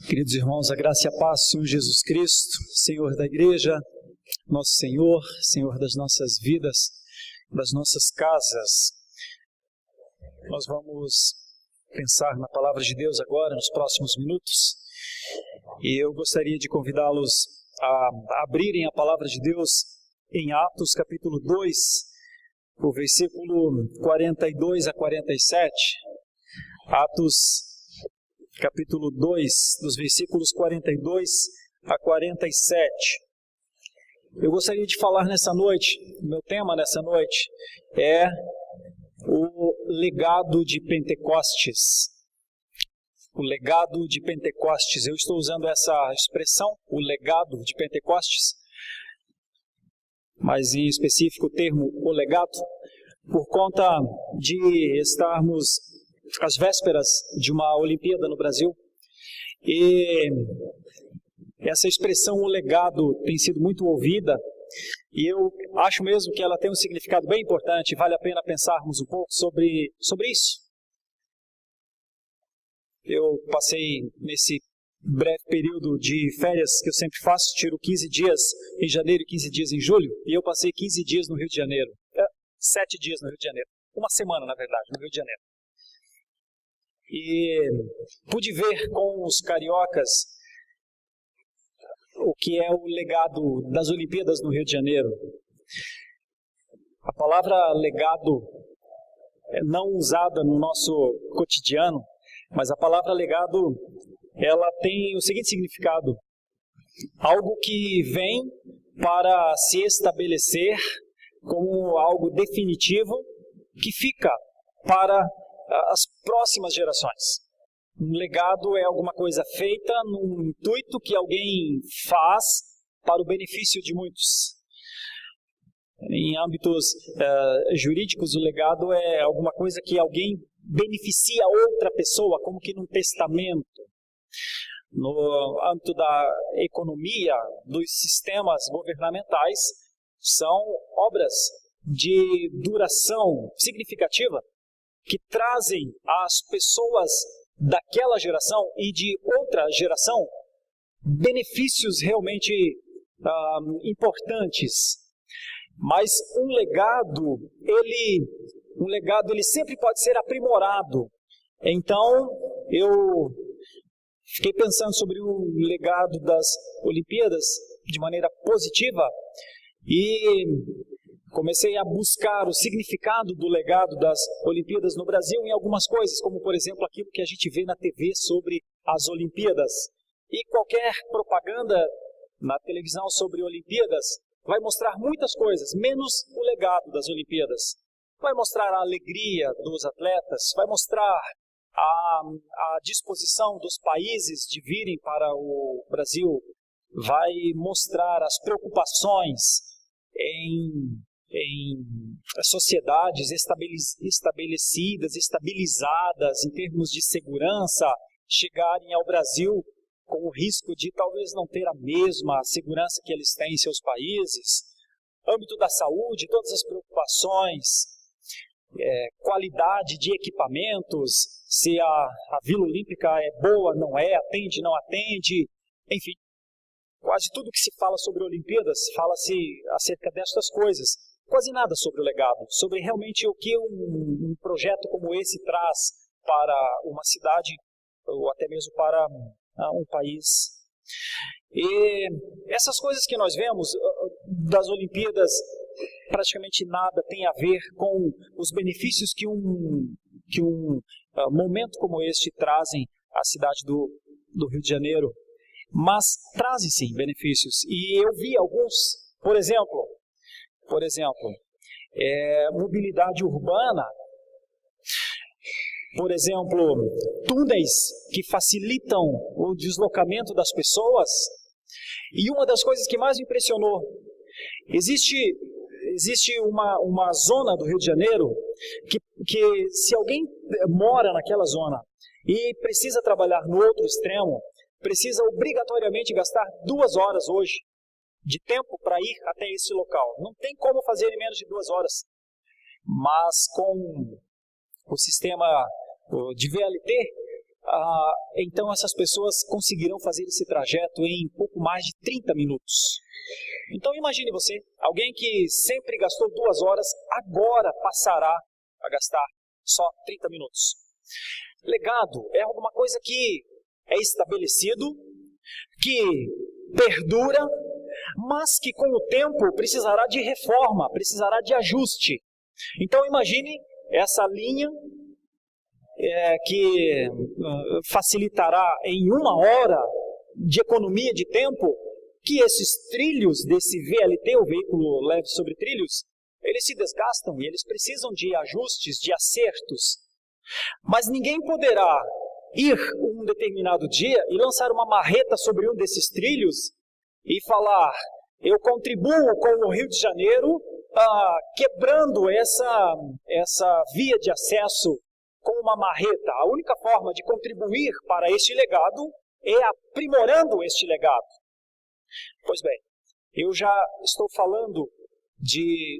Queridos irmãos, a graça e a paz do Senhor Jesus Cristo, Senhor da igreja, nosso Senhor, Senhor das nossas vidas, das nossas casas. Nós vamos pensar na palavra de Deus agora, nos próximos minutos, e eu gostaria de convidá-los a abrirem a palavra de Deus em Atos capítulo 2, o versículo 42 a 47. Atos capítulo 2, dos versículos 42 a 47. Eu gostaria de falar nessa noite, meu tema nessa noite é o legado de Pentecostes. O legado de Pentecostes. Eu estou usando essa expressão, o legado de Pentecostes, mas em específico o termo o legado, por conta de estarmos às vésperas de uma Olimpíada no Brasil, e essa expressão, o legado, tem sido muito ouvida, e eu acho mesmo que ela tem um significado bem importante, vale a pena pensarmos um pouco sobre isso. Eu passei nesse breve período de férias que eu sempre faço, tiro 15 dias em janeiro e 15 dias em julho, e eu passei 15 dias no Rio de Janeiro, 7 dias no Rio de Janeiro, uma semana na verdade, no Rio de Janeiro. E pude ver com os cariocas o que é o legado das Olimpíadas no Rio de Janeiro. A palavra legado é não usada no nosso cotidiano, mas a palavra legado, ela tem o seguinte significado: algo que vem para se estabelecer como algo definitivo, que fica para as próximas gerações. Um legado é alguma coisa feita num intuito que alguém faz para o benefício de muitos. Em âmbitos jurídicos, o legado é alguma coisa que alguém beneficia outra pessoa, como que num testamento. No âmbito da economia, dos sistemas governamentais, são obras de duração significativa, que trazem às pessoas daquela geração e de outra geração benefícios realmente importantes. Mas um legado ele sempre pode ser aprimorado. Então, eu fiquei pensando sobre o legado das Olimpíadas de maneira positiva e comecei a buscar o significado do legado das Olimpíadas no Brasil em algumas coisas, como por exemplo aquilo que a gente vê na TV sobre as Olimpíadas. E qualquer propaganda na televisão sobre Olimpíadas vai mostrar muitas coisas, menos o legado das Olimpíadas. Vai mostrar a alegria dos atletas, vai mostrar a disposição dos países de virem para o Brasil, vai mostrar as preocupações em sociedades estabelecidas, estabilizadas em termos de segurança, chegarem ao Brasil com o risco de talvez não ter a mesma segurança que eles têm em seus países. Âmbito da saúde, todas as preocupações, qualidade de equipamentos, se a Vila Olímpica é boa, não é, atende, não atende, enfim. Quase tudo que se fala sobre Olimpíadas, fala-se acerca destas coisas. Quase nada sobre o legado, sobre realmente o que um projeto como esse traz para uma cidade ou até mesmo para um país. E essas coisas que nós vemos das Olimpíadas, praticamente nada tem a ver com os benefícios que um momento como este trazem à cidade do Rio de Janeiro. Mas trazem sim benefícios, e eu vi alguns, por exemplo, mobilidade urbana, por exemplo, túneis que facilitam o deslocamento das pessoas. E uma das coisas que mais me impressionou, existe uma zona do Rio de Janeiro que se alguém mora naquela zona e precisa trabalhar no outro extremo, precisa obrigatoriamente gastar 2 horas hoje de tempo para ir até esse local. Não tem como fazer em menos de 2 horas. Mas com o sistema de VLT, então essas pessoas conseguirão fazer esse trajeto em pouco mais de 30 minutos. Então imagine você, alguém que sempre gastou 2 horas, agora passará a gastar só 30 minutos. Legado é alguma coisa que é estabelecido, que perdura, mas que com o tempo precisará de reforma, precisará de ajuste. Então imagine essa linha que facilitará em 1 hora de economia de tempo, que esses trilhos desse VLT, o veículo leve sobre trilhos, eles se desgastam e eles precisam de ajustes, de acertos. Mas ninguém poderá ir um determinado dia e lançar uma marreta sobre um desses trilhos e falar: eu contribuo com o Rio de Janeiro, quebrando essa via de acesso com uma marreta. A única forma de contribuir para este legado é aprimorando este legado. Pois bem, eu já estou falando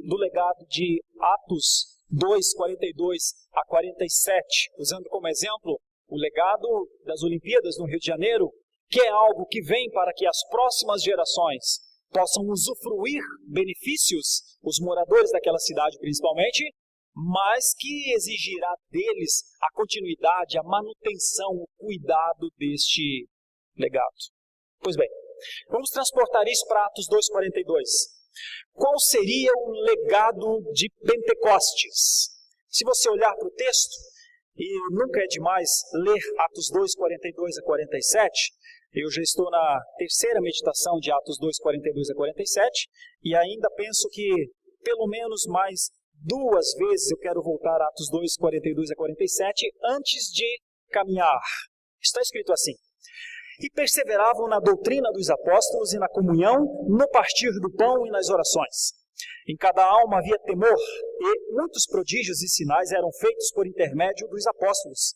do legado de Atos 2, 42 a 47, usando como exemplo o legado das Olimpíadas no Rio de Janeiro, que é algo que vem para que as próximas gerações possam usufruir benefícios, os moradores daquela cidade principalmente, mas que exigirá deles a continuidade, a manutenção, o cuidado deste legado. Pois bem, vamos transportar isso para Atos 2,42. Qual seria o legado de Pentecostes? Se você olhar para o texto, e nunca é demais ler Atos 2,42 a 47, eu já estou na terceira meditação de Atos 2,42 a 47, e ainda penso que pelo menos mais 2 vezes eu quero voltar a Atos 2,42 a 47 antes de caminhar. Está escrito assim: e perseveravam na doutrina dos apóstolos e na comunhão, no partir do pão e nas orações. Em cada alma havia temor, e muitos prodígios e sinais eram feitos por intermédio dos apóstolos.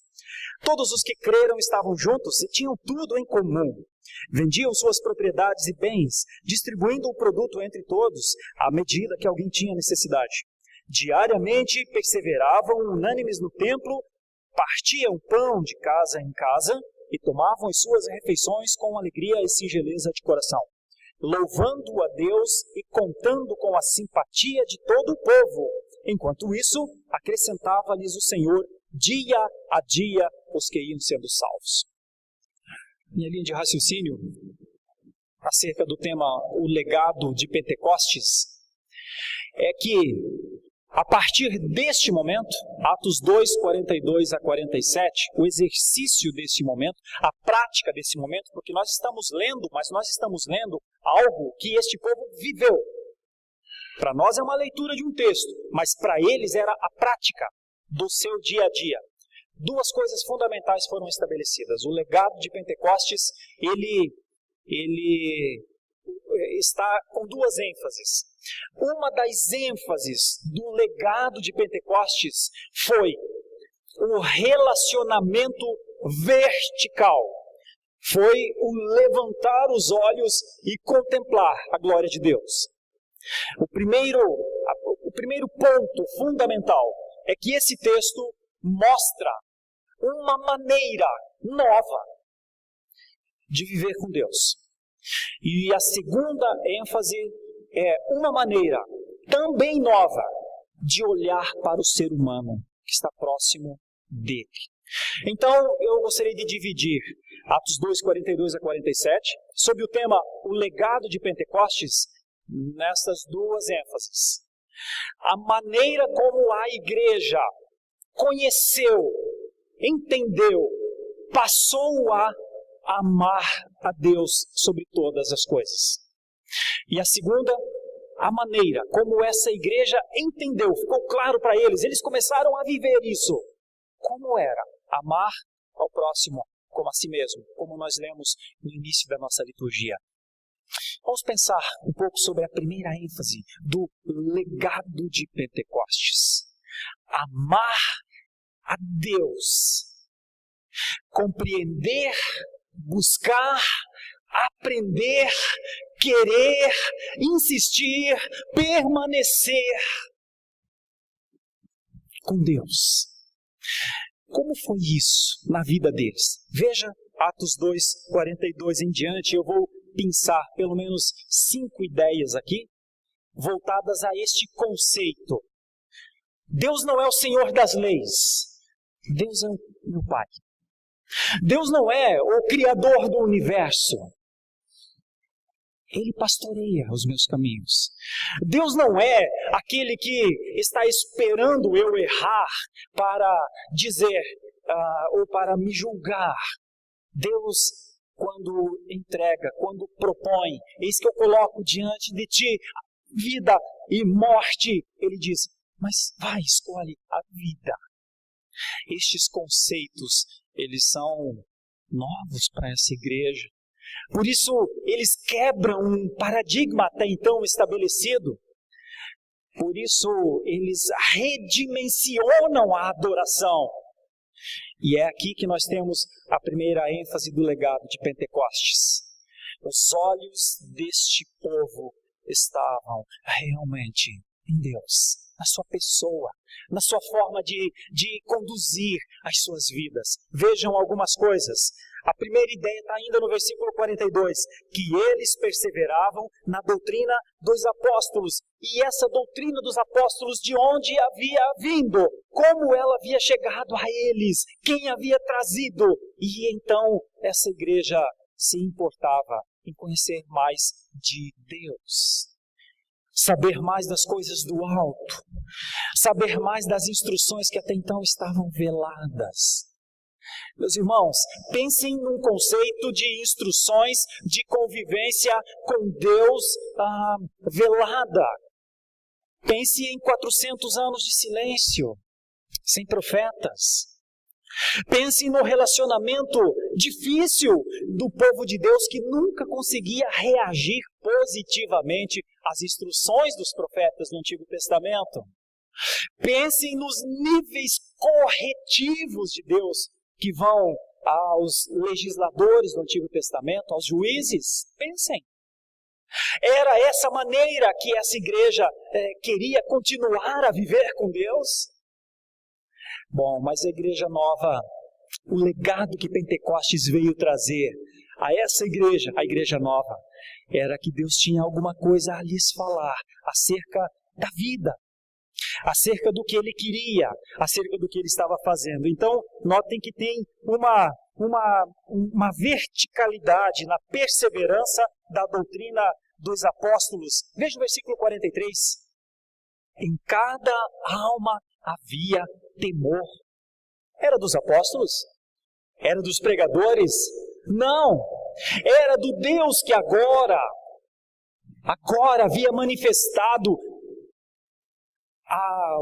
Todos os que creram estavam juntos e tinham tudo em comum. Vendiam suas propriedades e bens, distribuindo o produto entre todos, à medida que alguém tinha necessidade. Diariamente perseveravam unânimes no templo, partiam pão de casa em casa e tomavam as suas refeições com alegria e singeleza de coração, louvando a Deus e contando com a simpatia de todo o povo. Enquanto isso, acrescentava-lhes o Senhor dia a dia os que iam sendo salvos. Minha linha de raciocínio acerca do tema o legado de Pentecostes é que a partir deste momento, Atos 2, 42 a 47, o exercício desse momento, a prática desse momento, porque nós estamos lendo, mas nós estamos lendo algo que este povo viveu. Para nós é uma leitura de um texto, mas para eles era a prática do seu dia a dia. 2 coisas fundamentais foram estabelecidas. O legado de Pentecostes, ele está com 2 ênfases. Uma das ênfases do legado de Pentecostes foi o relacionamento vertical. Foi o levantar os olhos e contemplar a glória de Deus. O primeiro ponto fundamental é que esse texto mostra uma maneira nova de viver com Deus. E a segunda ênfase é uma maneira também nova de olhar para o ser humano que está próximo dele. Então, eu gostaria de dividir Atos 2, 42 a 47, sob o tema o legado de Pentecostes, nessas 2 ênfases. A maneira como a igreja conheceu, entendeu, passou a amar a Deus sobre todas as coisas. E a segunda, a maneira como essa igreja entendeu, ficou claro para eles, eles começaram a viver isso. Como era amar ao próximo como a si mesmo, como nós lemos no início da nossa liturgia. Vamos pensar um pouco sobre a primeira ênfase do legado de Pentecostes. Amar a Deus. Compreender, buscar, aprender, querer, insistir, permanecer com Deus. Como foi isso na vida deles? Veja Atos 2, 42 em diante. Eu vou pensar pelo menos 5 ideias aqui, voltadas a este conceito. Deus não é o Senhor das leis. Deus é o meu Pai. Deus não é o Criador do universo. Ele pastoreia os meus caminhos. Deus não é aquele que está esperando eu errar para dizer ou para me julgar. Deus, quando entrega, quando propõe, eis que eu coloco diante de ti vida e morte, ele diz, mas vai, escolhe a vida. Estes conceitos, eles são novos para essa igreja. Por isso, eles quebram um paradigma até então estabelecido. Por isso, eles redimensionam a adoração. E é aqui que nós temos a primeira ênfase do legado de Pentecostes. Os olhos deste povo estavam realmente em Deus, na sua pessoa, na sua forma de conduzir as suas vidas. Vejam algumas coisas. A primeira ideia está ainda no versículo 42, que eles perseveravam na doutrina dos apóstolos. E essa doutrina dos apóstolos, de onde havia vindo? Como ela havia chegado a eles? Quem havia trazido? E então essa igreja se importava em conhecer mais de Deus. Saber mais das coisas do alto. Saber mais das instruções que até então estavam veladas. Meus irmãos, pensem num conceito de instruções de convivência com Deus velada. Pense em 400 anos de silêncio, sem profetas. Pense no relacionamento difícil do povo de Deus que nunca conseguia reagir positivamente às instruções dos profetas do Antigo Testamento. Pensem nos níveis corretivos de Deus que vão aos legisladores do Antigo Testamento, aos juízes. Pensem. Era essa maneira que essa igreja queria continuar a viver com Deus? Bom, mas a igreja nova, o legado que Pentecostes veio trazer a essa igreja, a igreja nova, era que Deus tinha alguma coisa a lhes falar acerca da vida, acerca do que Ele queria, acerca do que Ele estava fazendo. Então, notem que tem uma verticalidade na perseverança da doutrina dos apóstolos. Veja o versículo 43. Em cada alma havia temor. Era dos apóstolos? Era dos pregadores? Não! Era do Deus que agora havia manifestado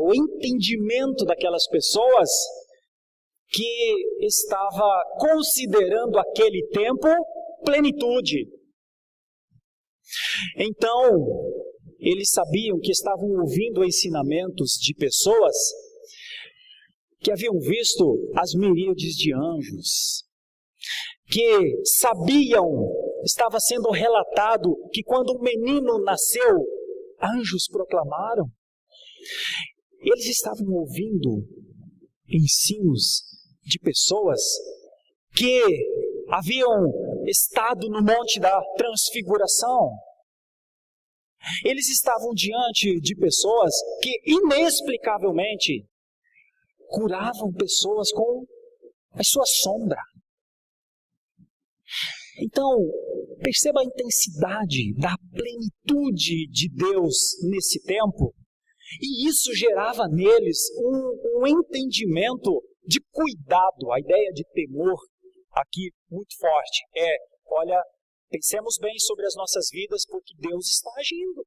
o entendimento daquelas pessoas que estava considerando aquele tempo plenitude. Então, eles sabiam que estavam ouvindo ensinamentos de pessoas que haviam visto as miríades de anjos, que sabiam, estava sendo relatado que quando um menino nasceu, anjos proclamaram. Eles estavam ouvindo ensinos de pessoas que haviam estado no Monte da Transfiguração. Eles estavam diante de pessoas que inexplicavelmente curavam pessoas com a sua sombra. Então, perceba a intensidade da plenitude de Deus nesse tempo. E isso gerava neles um entendimento de cuidado. A ideia de temor aqui muito forte olha, pensemos bem sobre as nossas vidas porque Deus está agindo.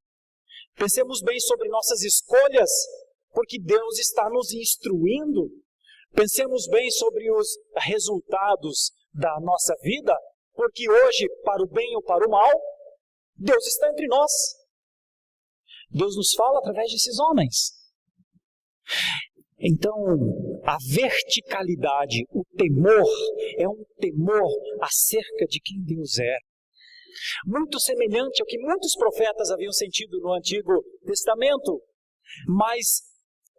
Pensemos bem sobre nossas escolhas porque Deus está nos instruindo. Pensemos bem sobre os resultados da nossa vida, porque hoje, para o bem ou para o mal, Deus está entre nós. Deus nos fala através desses homens. Então, a verticalidade, o temor, é um temor acerca de quem Deus é. Muito semelhante ao que muitos profetas haviam sentido no Antigo Testamento, mas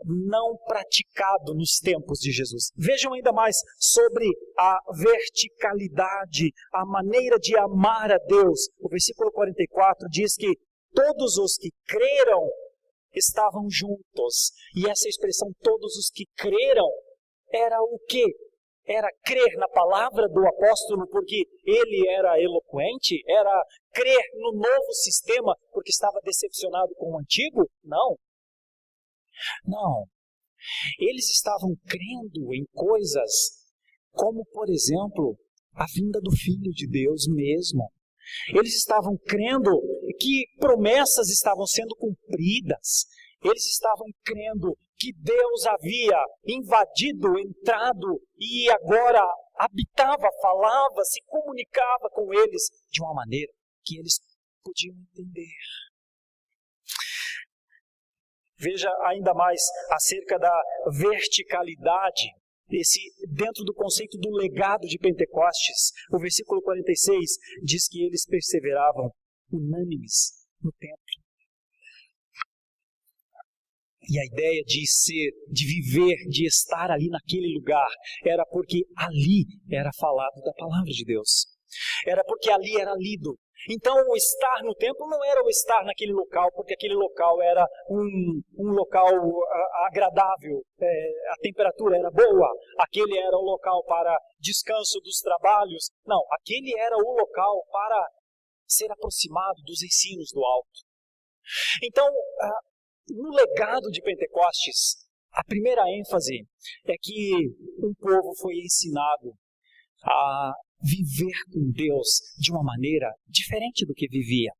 não praticado nos tempos de Jesus. Vejam ainda mais sobre a verticalidade, a maneira de amar a Deus. O versículo 44 diz que todos os que creram estavam juntos. E essa expressão, todos os que creram, era o quê? Era crer na palavra do apóstolo porque ele era eloquente? Era crer no novo sistema porque estava decepcionado com o antigo? Não. Não. Eles estavam crendo em coisas como, por exemplo, a vinda do Filho de Deus mesmo. Eles estavam crendo que promessas estavam sendo cumpridas. Eles estavam crendo que Deus havia invadido, entrado e agora habitava, falava, se comunicava com eles de uma maneira que eles podiam entender. Veja ainda mais acerca da verticalidade, dentro do conceito do legado de Pentecostes. O versículo 46 diz que eles perseveravam unânimes no templo. E a ideia de viver, de estar ali naquele lugar, era porque ali era falado da palavra de Deus. Era porque ali era lido. Então o estar no templo não era o estar naquele local, porque aquele local era um local agradável, a temperatura era boa, aquele era o local para descanso dos trabalhos. Não, aquele era o local para ser aproximado dos ensinos do alto. Então, no legado de Pentecostes, a primeira ênfase é que um povo foi ensinado a viver com Deus de uma maneira diferente do que vivia.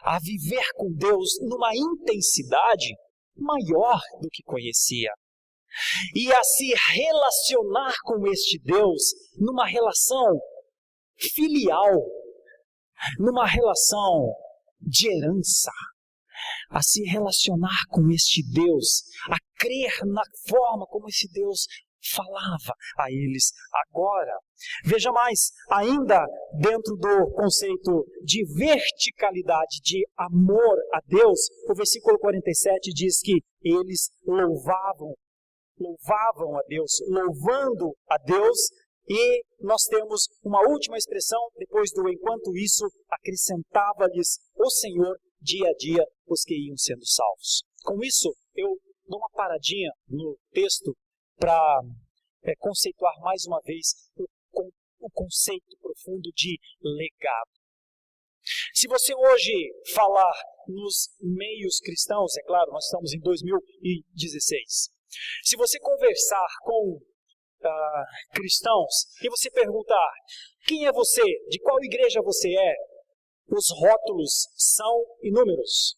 A viver com Deus numa intensidade maior do que conhecia. E a se relacionar com este Deus numa relação filial, numa relação de herança. A se relacionar com este Deus, a crer na forma como esse Deus falava a eles agora. Veja mais, ainda dentro do conceito de verticalidade, de amor a Deus, o versículo 47 diz que eles louvavam a Deus, louvando a Deus, e nós temos uma última expressão, depois do enquanto isso, acrescentava-lhes o Senhor dia a dia os que iam sendo salvos. Com isso, eu dou uma paradinha no texto para conceituar mais uma vez o conceito profundo de legado. Se você hoje falar nos meios cristãos, é claro, nós estamos em 2016. Se você conversar com cristãos e você perguntar quem é você, de qual igreja você é, os rótulos são inúmeros.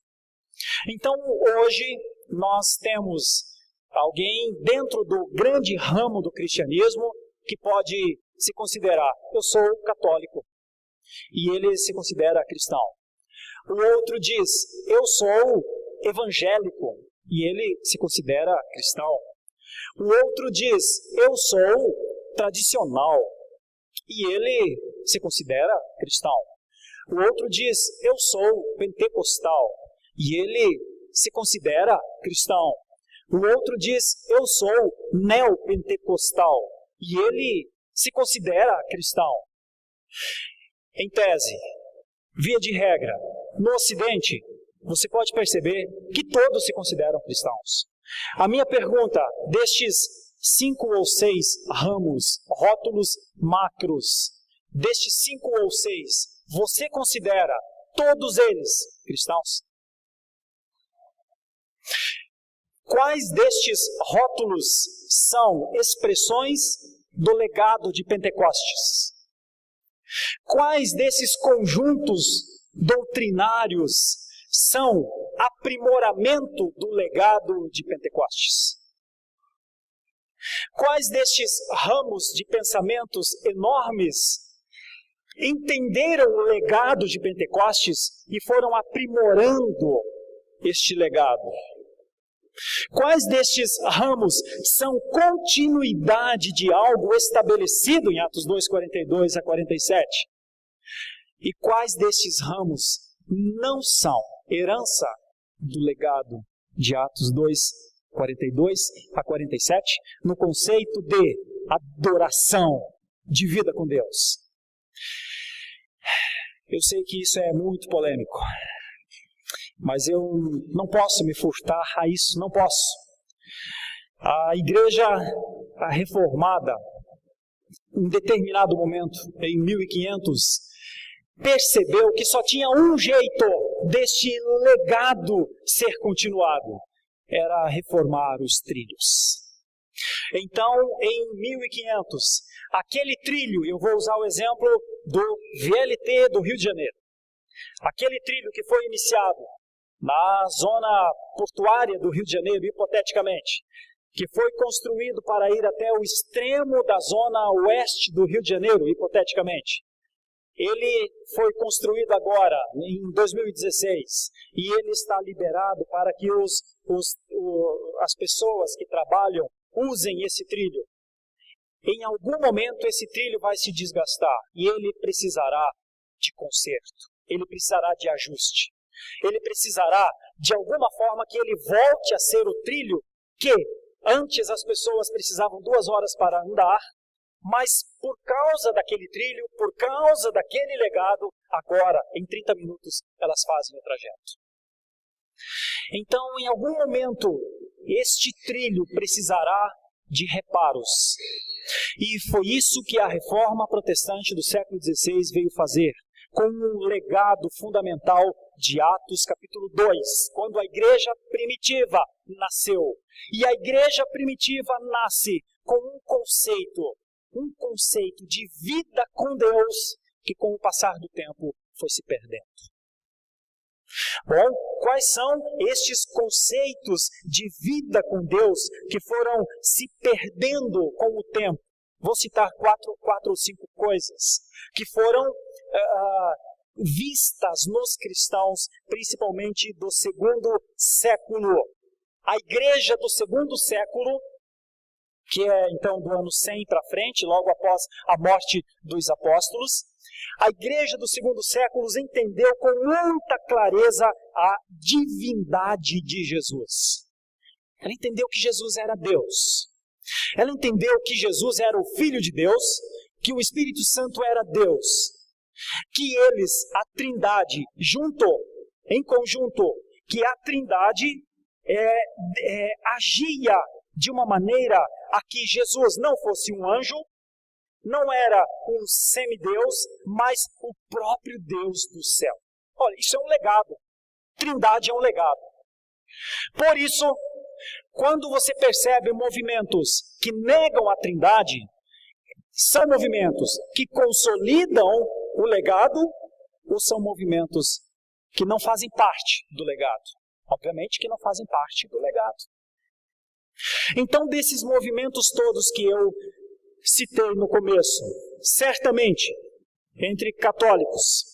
Então hoje nós temos alguém dentro do grande ramo do cristianismo que pode se considerar, eu sou católico, e ele se considera cristão. O outro diz, eu sou evangélico, e ele se considera cristão. O outro diz, eu sou tradicional, e ele se considera cristão. O outro diz, eu sou pentecostal, e ele se considera cristão. O outro diz, eu sou neopentecostal, e ele se considera cristão. Em tese, via de regra, no Ocidente, você pode perceber que todos se consideram cristãos. A minha pergunta, destes 5 ou 6 ramos, rótulos macros, destes 5 ou 6, você considera todos eles cristãos? Quais destes rótulos são expressões do legado de Pentecostes? Quais desses conjuntos doutrinários são aprimoramento do legado de Pentecostes? Quais destes ramos de pensamentos enormes entenderam o legado de Pentecostes e foram aprimorando este legado? Quais destes ramos são continuidade de algo estabelecido em Atos 2:42 a 47? E quais destes ramos não são herança do legado de Atos 2:42 42 a 47, no conceito de adoração, de vida com Deus. Eu sei que isso é muito polêmico, mas eu não posso me furtar a isso, não posso. A igreja reformada, em determinado momento, em 1500, percebeu que só tinha um jeito deste legado ser continuado, era reformar os trilhos. Então, em 1500, aquele trilho, eu vou usar o exemplo do VLT do Rio de Janeiro, aquele trilho que foi iniciado na zona portuária do Rio de Janeiro, hipoteticamente, que foi construído para ir até o extremo da zona oeste do Rio de Janeiro, hipoteticamente. Ele foi construído agora, em 2016, e ele está liberado para que as pessoas que trabalham usem esse trilho. Em algum momento esse trilho vai se desgastar e ele precisará de conserto, ele precisará de ajuste. Ele precisará, de alguma forma, que ele volte a ser o trilho que antes as pessoas precisavam 2 horas para andar, mas por causa daquele trilho, por causa daquele legado, agora, em 30 minutos, elas fazem o trajeto. Então, em algum momento, este trilho precisará de reparos. E foi isso que a reforma protestante do século XVI veio fazer, com um legado fundamental de Atos capítulo 2, quando a igreja primitiva nasceu. E a igreja primitiva nasce com um conceito de vida com Deus, que com o passar do tempo foi se perdendo. Bom, quais são estes conceitos de vida com Deus que foram se perdendo com o tempo? Vou citar quatro ou cinco coisas que foram vistas nos cristãos, principalmente do segundo século. A igreja do segundo século, que é então do ano 100 para frente, logo após a morte dos apóstolos, a igreja do segundo século entendeu com muita clareza a divindade de Jesus. Ela entendeu que Jesus era Deus. Ela entendeu que Jesus era o Filho de Deus, que o Espírito Santo era Deus. Que eles, a Trindade, em conjunto, que a Trindade agia de uma maneira a que Jesus não fosse um anjo, não era um semideus, mas o próprio Deus do céu. Olha, isso é um legado. Trindade é um legado. Por isso, quando você percebe movimentos que negam a Trindade, são movimentos que consolidam o legado ou são movimentos que não fazem parte do legado? Obviamente que não fazem parte do legado. Então, desses movimentos todos que eu citei no começo, certamente, entre católicos,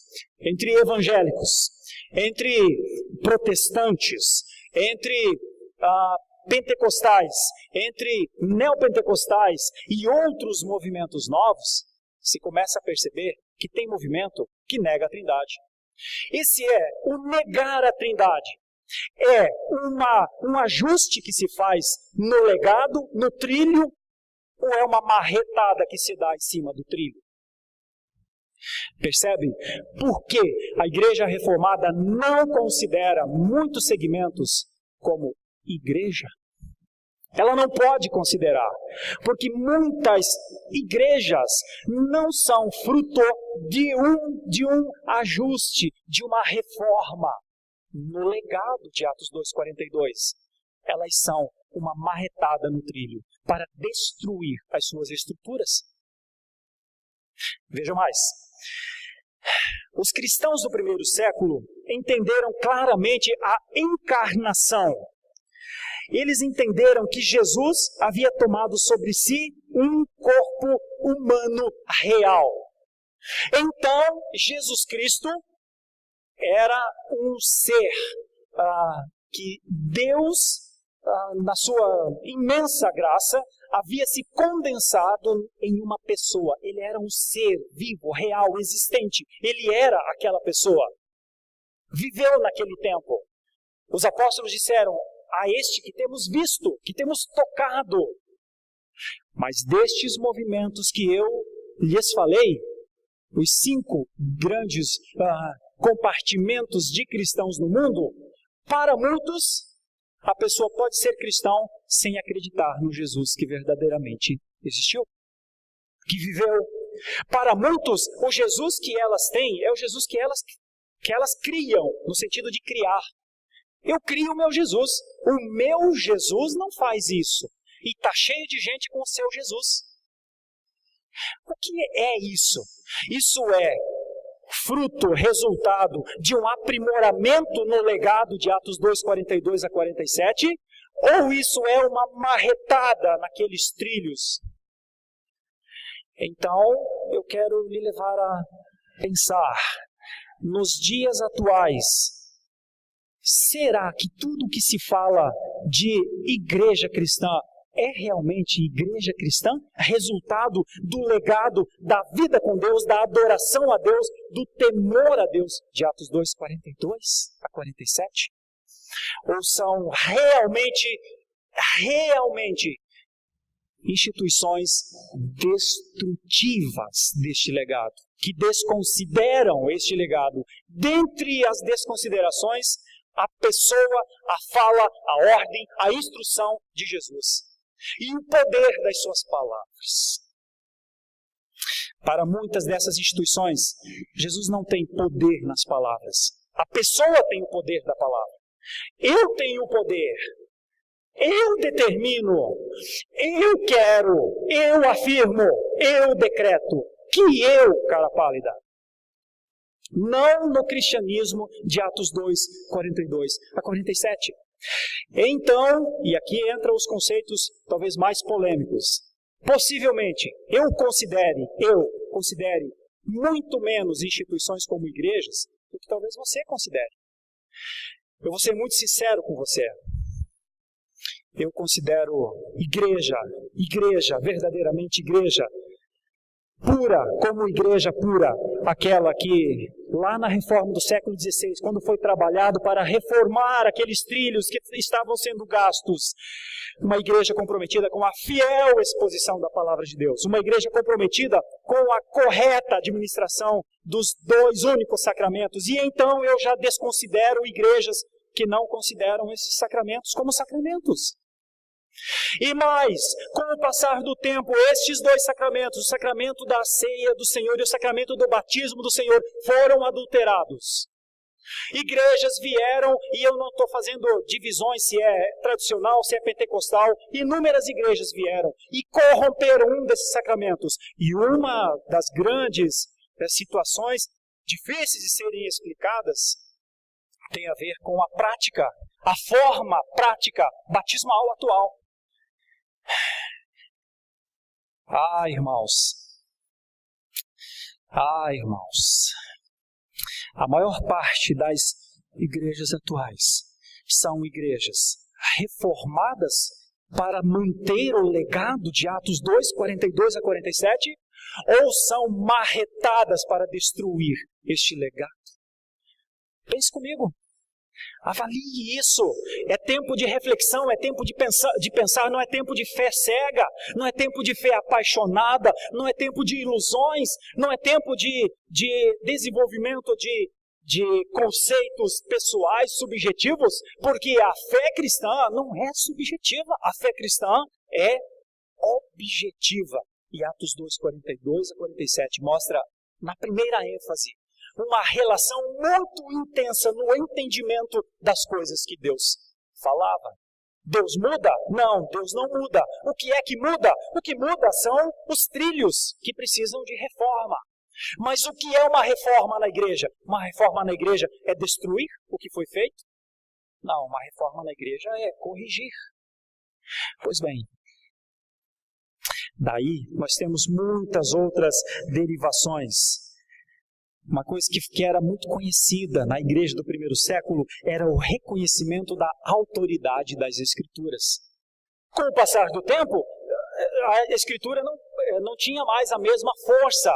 entre evangélicos, entre protestantes, entre pentecostais, entre neopentecostais e outros movimentos novos, se começa a perceber que tem movimento que nega a Trindade. Esse é o negar a Trindade. É um ajuste que se faz no legado, no trilho, ou é uma marretada que se dá em cima do trilho? Percebem? Por que a igreja reformada não considera muitos segmentos como igreja? Ela não pode considerar, porque muitas igrejas não são fruto de um ajuste, de uma reforma no legado de Atos 2,42. Elas são uma marretada no trilho para destruir as suas estruturas. Vejam mais. Os cristãos do primeiro século entenderam claramente a encarnação. Eles entenderam que Jesus havia tomado sobre si um corpo humano real. Então, Jesus Cristo era um ser que Deus, na sua imensa graça, havia se condensado em uma pessoa. Ele era um ser vivo, real, existente. Ele era aquela pessoa. Viveu naquele tempo. Os apóstolos disseram: a este que temos visto, que temos tocado. Mas destes movimentos que eu lhes falei, os 5 grandes compartimentos de cristãos no mundo, para muitos, a pessoa pode ser cristão sem acreditar no Jesus que verdadeiramente existiu, que viveu. Para muitos, o Jesus que elas têm é o Jesus que elas criam, no sentido de criar. Eu crio o meu Jesus. O meu Jesus não faz isso. E está cheio de gente com o seu Jesus. O que é isso? Isso é fruto, resultado de um aprimoramento no legado de Atos 2, 42 a 47? Ou isso é uma marretada naqueles trilhos? Então, eu quero lhe levar a pensar, nos dias atuais, será que tudo que se fala de igreja cristã é realmente igreja cristã? Resultado do legado da vida com Deus, da adoração a Deus, do temor a Deus, de Atos 2, 42 a 47? Ou são realmente instituições destrutivas deste legado, que desconsideram este legado? Dentre as desconsiderações, a pessoa, a fala, a ordem, a instrução de Jesus e o poder das suas palavras. Para muitas dessas instituições, Jesus não tem poder nas palavras. A pessoa tem o poder da palavra. Eu tenho o poder. Eu determino. Eu quero. Eu afirmo. Eu decreto. Que eu, cara pálida. Não no cristianismo de Atos 2, 42 a 47. Então, e aqui entram os conceitos talvez mais polêmicos. Possivelmente, eu considere muito menos instituições como igrejas do que talvez você considere. Eu vou ser muito sincero com você. Eu considero igreja, verdadeiramente igreja, pura, como igreja pura, aquela que lá na reforma do século XVI, quando foi trabalhado para reformar aqueles trilhos que estavam sendo gastos, uma igreja comprometida com a fiel exposição da palavra de Deus, uma igreja comprometida com a correta administração dos 2 únicos sacramentos. E então eu já desconsidero igrejas que não consideram esses sacramentos como sacramentos. E mais, com o passar do tempo, estes 2 sacramentos, o sacramento da ceia do Senhor e o sacramento do batismo do Senhor, foram adulterados. Igrejas vieram, e eu não estou fazendo divisões se é tradicional, se é pentecostal, inúmeras igrejas vieram e corromperam um desses sacramentos. E uma das grandes situações difíceis de serem explicadas tem a ver com a prática, a forma prática batismal atual. Irmãos, a maior parte das igrejas atuais são igrejas reformadas para manter o legado de Atos 2, 42 a 47, ou são marretadas para destruir este legado? Pense comigo. Avalie isso. É tempo de reflexão, é tempo de pensar, não é tempo de fé cega, não é tempo de fé apaixonada, não é tempo de ilusões, não é tempo de desenvolvimento de conceitos pessoais, subjetivos, porque a fé cristã não é subjetiva, a fé cristã é objetiva. E Atos 2, 42 a 47 mostra, na primeira ênfase, uma relação muito intensa no entendimento das coisas que Deus falava. Deus muda? Não, Deus não muda. O que é que muda? O que muda são os trilhos que precisam de reforma. Mas o que é uma reforma na igreja? Uma reforma na igreja é destruir o que foi feito? Não, uma reforma na igreja é corrigir. Pois bem, daí nós temos muitas outras derivações. Uma coisa que era muito conhecida na igreja do primeiro século era o reconhecimento da autoridade das Escrituras. Com o passar do tempo, a Escritura não tinha mais a mesma força.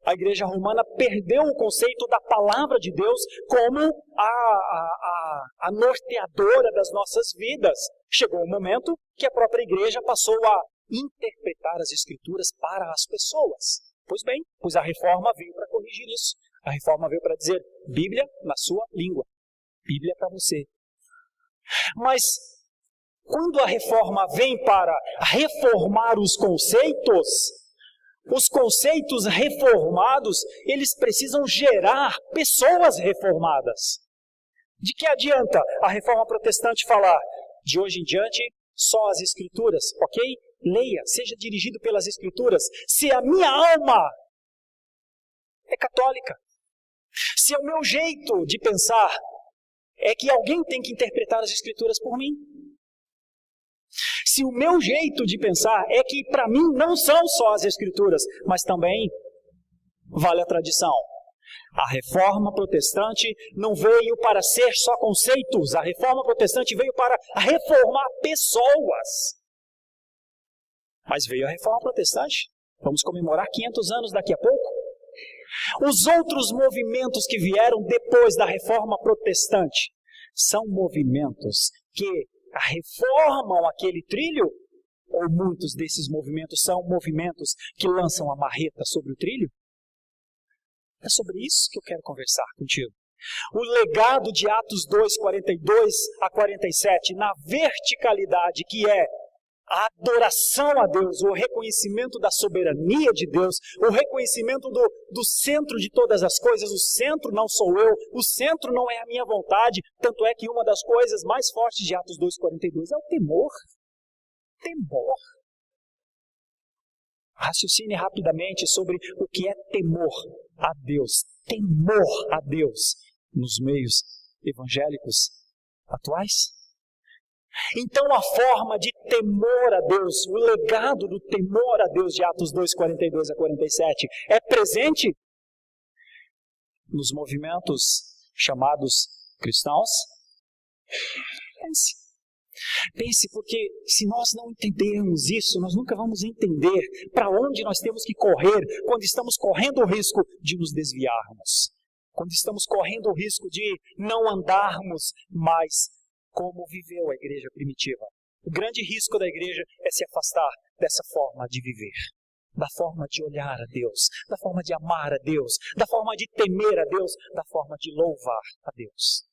A igreja romana perdeu o conceito da palavra de Deus como a a norteadora das nossas vidas. Chegou um momento que a própria igreja passou a interpretar as Escrituras para as pessoas. Pois bem, pois a reforma veio para corrigir isso. A reforma veio para dizer, Bíblia na sua língua. Bíblia para você. Mas quando a reforma vem para reformar os conceitos reformados, eles precisam gerar pessoas reformadas. De que adianta a reforma protestante falar, de hoje em diante, só as Escrituras, ok? Leia, seja dirigido pelas Escrituras. Se a minha alma é católica, se o meu jeito de pensar é que alguém tem que interpretar as Escrituras por mim, se o meu jeito de pensar é que para mim não são só as Escrituras, mas também vale a tradição. A reforma protestante não veio para ser só conceitos, a reforma protestante veio para reformar pessoas. Mas veio a reforma protestante, vamos comemorar 500 anos daqui a pouco. Os outros movimentos que vieram depois da reforma protestante são movimentos que reformam aquele trilho, ou muitos desses movimentos são movimentos que lançam a marreta sobre o trilho? É sobre isso que eu quero conversar contigo. O legado de Atos 2, 42 a 47, na verticalidade que é a adoração a Deus, o reconhecimento da soberania de Deus, o reconhecimento do centro de todas as coisas. O centro não sou eu, o centro não é a minha vontade. Tanto é que uma das coisas mais fortes de Atos 2,42 é o temor. Temor. Raciocine rapidamente sobre o que é temor a Deus. Temor a Deus nos meios evangélicos atuais. Então a forma de temor a Deus, o legado do temor a Deus de Atos 2, 42 a 47 é presente nos movimentos chamados cristãos? Pense, porque se nós não entendermos isso, nós nunca vamos entender para onde nós temos que correr quando estamos correndo o risco de nos desviarmos, quando estamos correndo o risco de não andarmos mais como viveu a igreja primitiva. O grande risco da igreja é se afastar dessa forma de viver, da forma de olhar a Deus, da forma de amar a Deus, da forma de temer a Deus, da forma de louvar a Deus.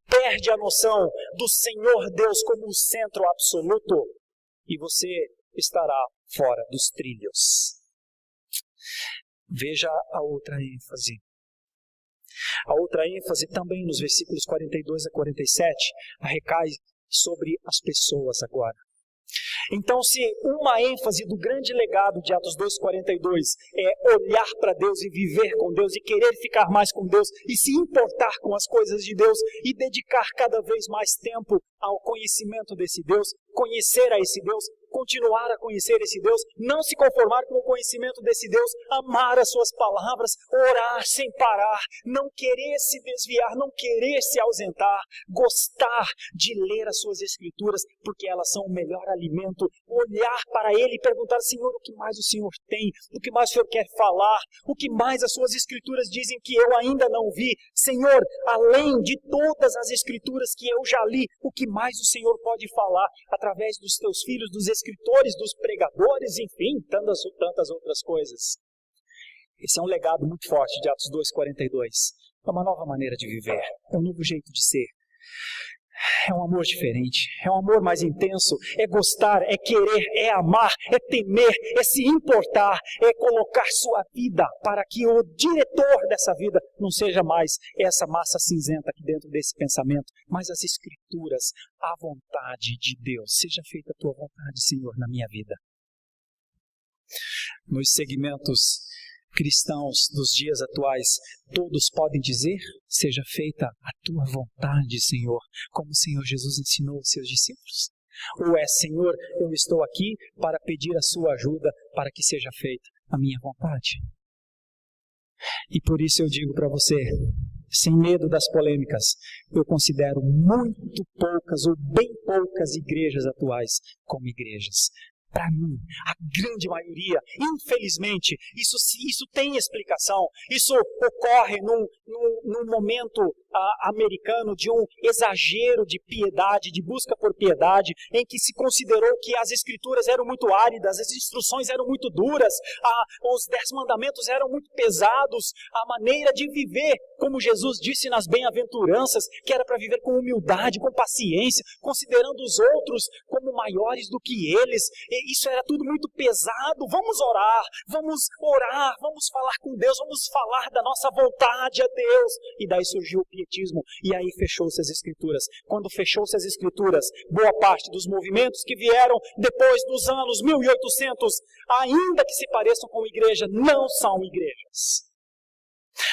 Perde a noção do Senhor Deus como o centro absoluto e você estará fora dos trilhos. Veja a outra ênfase. A outra ênfase também nos versículos 42 a 47 recai sobre as pessoas agora. Então, se uma ênfase do grande legado de Atos 2,42 é olhar para Deus e viver com Deus e querer ficar mais com Deus e se importar com as coisas de Deus e dedicar cada vez mais tempo ao conhecimento desse Deus, conhecer a esse Deus, continuar a conhecer esse Deus, não se conformar com o conhecimento desse Deus, amar as suas palavras, orar sem parar, não querer se desviar, não querer se ausentar, gostar de ler as suas escrituras, porque elas são o melhor alimento, olhar para Ele e perguntar, Senhor, o que mais o Senhor tem? O que mais o Senhor quer falar? O que mais as suas escrituras dizem que eu ainda não vi? Senhor, além de todas as escrituras que eu já li, o que mais o Senhor pode falar através dos teus filhos, dos escritores, dos pregadores, enfim, tantas outras coisas. Esse é um legado muito forte de Atos 2,42. É uma nova maneira de viver, é um novo jeito de ser. É um amor diferente, é um amor mais intenso, é gostar, é querer, é amar, é temer, é se importar, é colocar sua vida para que o diretor dessa vida não seja mais essa massa cinzenta aqui dentro desse pensamento, mas as escrituras, a vontade de Deus. Seja feita a tua vontade, Senhor, na minha vida. Nos segmentos cristãos dos dias atuais, todos podem dizer, seja feita a tua vontade, Senhor, como o Senhor Jesus ensinou os seus discípulos? Ou é, Senhor, eu estou aqui para pedir a sua ajuda para que seja feita a minha vontade? E por isso eu digo para você, sem medo das polêmicas, eu considero muito poucas ou bem poucas igrejas atuais como igrejas. Para mim, a grande maioria, infelizmente, isso tem explicação. Isso ocorre num momento americano de um exagero de piedade, de busca por piedade, em que se considerou que as escrituras eram muito áridas, as instruções eram muito duras, os 10 mandamentos eram muito pesados, a maneira de viver, como Jesus disse nas bem-aventuranças, que era para viver com humildade, com paciência, considerando os outros como maiores do que eles, e isso era tudo muito pesado. Vamos orar, vamos falar com Deus, vamos falar da nossa vontade a Deus. E daí surgiu o pietismo, e aí fechou-se as escrituras. Quando fechou-se as escrituras, boa parte dos movimentos que vieram depois dos anos 1800, ainda que se pareçam com igreja, não são igrejas.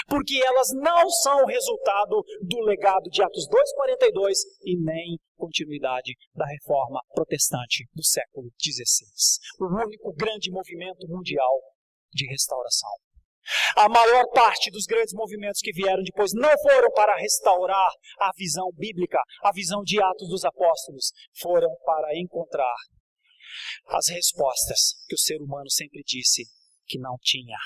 Porque elas não são resultado do legado de Atos 2,42 e nem continuidade da reforma protestante do século XVI. O único grande movimento mundial de restauração. A maior parte dos grandes movimentos que vieram depois não foram para restaurar a visão bíblica, a visão de Atos dos Apóstolos, foram para encontrar as respostas que o ser humano sempre disse que não tinha.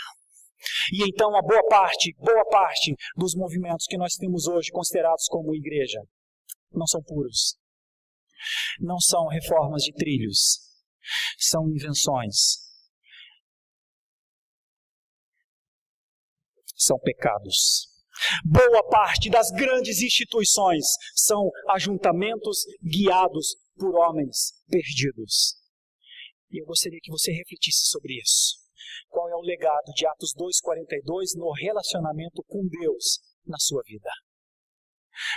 E então a boa parte dos movimentos que nós temos hoje considerados como igreja não são puros, não são reformas de trilhos, são invenções, são pecados. Boa parte das grandes instituições são ajuntamentos guiados por homens perdidos. E eu gostaria que você refletisse sobre isso. Qual é o legado de Atos 2,42 no relacionamento com Deus na sua vida?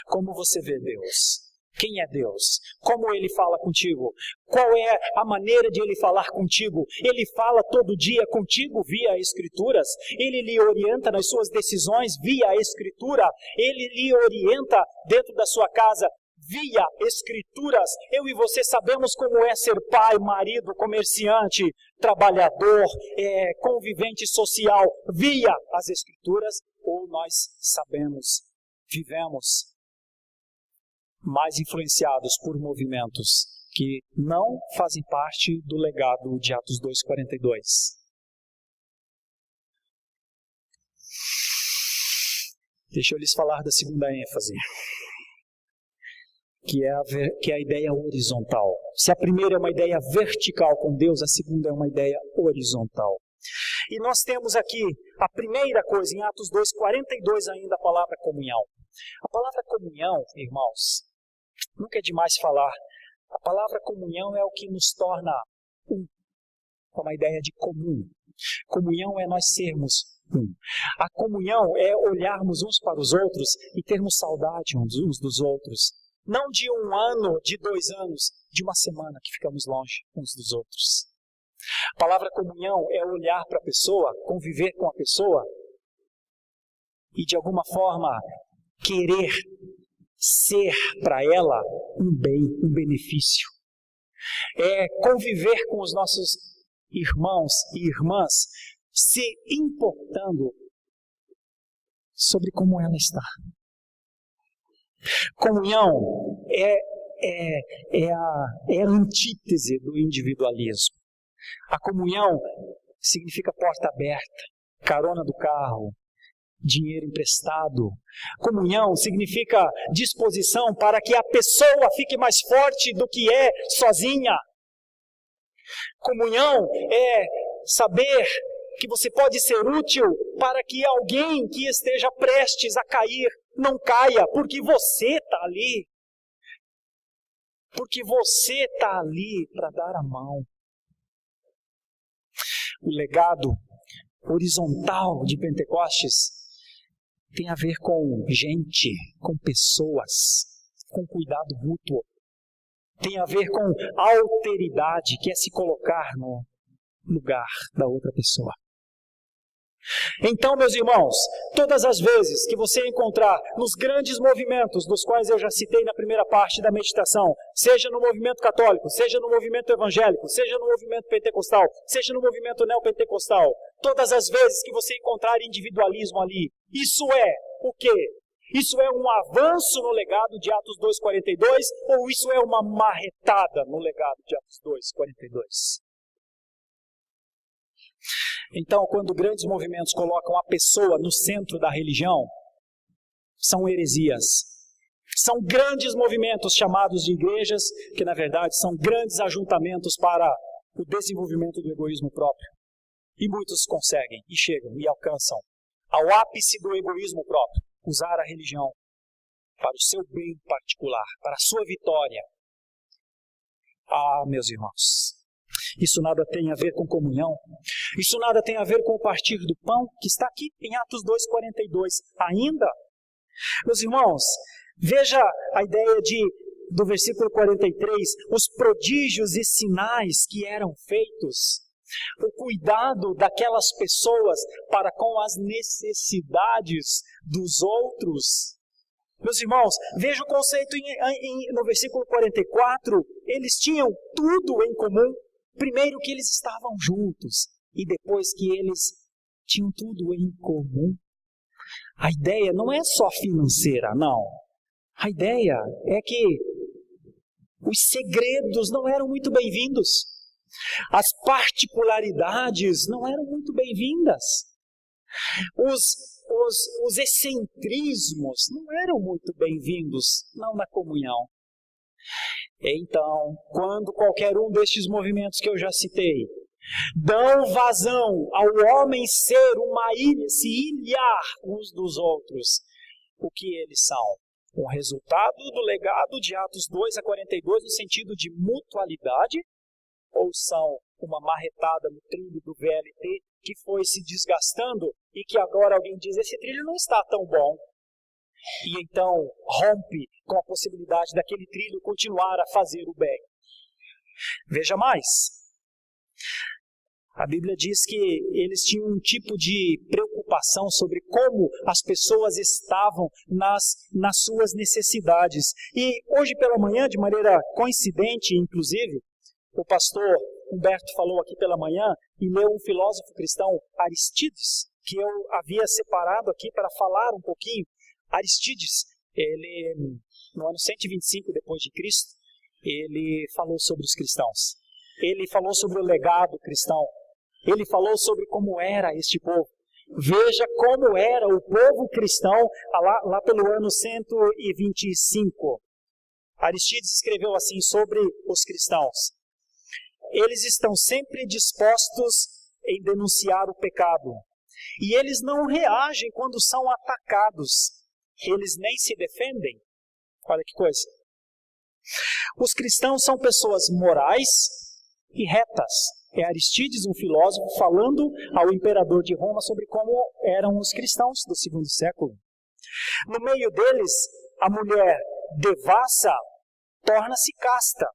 Como você vê Deus? Quem é Deus? Como Ele fala contigo? Qual é a maneira de Ele falar contigo? Ele fala todo dia contigo via Escrituras? Ele lhe orienta nas suas decisões via Escritura? Ele lhe orienta dentro da sua casa via Escrituras? Eu e você sabemos como é ser pai, marido, comerciante, trabalhador, convivente social via as Escrituras? Ou nós sabemos, vivemos mais influenciados por movimentos que não fazem parte do legado de Atos 2,42? Deixa eu lhes falar da segunda ênfase, que é a ideia horizontal. Se a primeira é uma ideia vertical com Deus, a segunda é uma ideia horizontal. E nós temos aqui a primeira coisa, em Atos 2,42 ainda, a palavra comunhão. A palavra comunhão, irmãos, nunca é demais falar. A palavra comunhão é o que nos torna um. É uma ideia de comum. Comunhão é nós sermos um. A comunhão é olharmos uns para os outros e termos saudade uns dos outros. Não de um ano, de 2 anos, de uma semana que ficamos longe uns dos outros. A palavra comunhão é olhar para a pessoa, conviver com a pessoa e de alguma forma querer ser para ela um bem, um benefício. É conviver com os nossos irmãos e irmãs, se importando sobre como ela está. Comunhão é a antítese do individualismo. A comunhão significa porta aberta, carona do carro, dinheiro emprestado. Comunhão significa disposição para que a pessoa fique mais forte do que é sozinha. Comunhão é saber que você pode ser útil para que alguém que esteja prestes a cair não caia, porque você está ali. Porque você está ali para dar a mão. O legado horizontal de Pentecostes tem a ver com gente, com pessoas, com cuidado mútuo. Tem a ver com alteridade, que é se colocar no lugar da outra pessoa. Então, meus irmãos, todas as vezes que você encontrar nos grandes movimentos, dos quais eu já citei na primeira parte da meditação, seja no movimento católico, seja no movimento evangélico, seja no movimento pentecostal, seja no movimento neopentecostal, todas as vezes que você encontrar individualismo ali, isso é o quê? Isso é um avanço no legado de Atos 2,42 ou isso é uma marretada no legado de Atos 2,42? Então, quando grandes movimentos colocam a pessoa no centro da religião, são heresias. São grandes movimentos chamados de igrejas, que na verdade são grandes ajuntamentos para o desenvolvimento do egoísmo próprio. E muitos conseguem, e chegam, e alcançam ao ápice do egoísmo próprio, usar a religião para o seu bem particular, para a sua vitória. Ah, meus irmãos, isso nada tem a ver com comunhão, isso nada tem a ver com o partir do pão, que está aqui em Atos 2,42 ainda. Meus irmãos, veja a ideia do versículo 43, os prodígios e sinais que eram feitos, o cuidado daquelas pessoas para com as necessidades dos outros. Meus irmãos, veja o conceito no versículo 44, eles tinham tudo em comum. Primeiro que eles estavam juntos e depois que eles tinham tudo em comum. A ideia não é só financeira, não. A ideia é que os segredos não eram muito bem-vindos. As particularidades não eram muito bem-vindas. Os excentrismos não eram muito bem-vindos, não na comunhão. Então, quando qualquer um destes movimentos que eu já citei dão vazão ao homem ser uma ilha, se ilhar uns dos outros, o que eles são? Um resultado do legado de Atos 2:42 no sentido de mutualidade? Ou são uma marretada no trilho do VLT que foi se desgastando e que agora alguém diz, esse trilho não está tão bom. E então rompe com a possibilidade daquele trilho continuar a fazer o bem. Veja mais. A Bíblia diz que eles tinham um tipo de preocupação sobre como as pessoas estavam nas suas necessidades. E hoje pela manhã, de maneira coincidente, inclusive, o pastor Humberto falou aqui pela manhã e leu um filósofo cristão, Aristides, que eu havia separado aqui para falar um pouquinho. Aristides, ele, no ano 125 depois de Cristo, ele falou sobre os cristãos. Ele falou sobre o legado cristão. Ele falou sobre como era este povo. Veja como era o povo cristão lá pelo ano 125. Aristides escreveu assim sobre os cristãos. Eles estão sempre dispostos em denunciar o pecado. E eles não reagem quando são atacados. Eles nem se defendem. Olha que coisa. Os cristãos são pessoas morais e retas. É Aristides, um filósofo, falando ao imperador de Roma sobre como eram os cristãos do segundo século. No meio deles, a mulher devassa torna-se casta.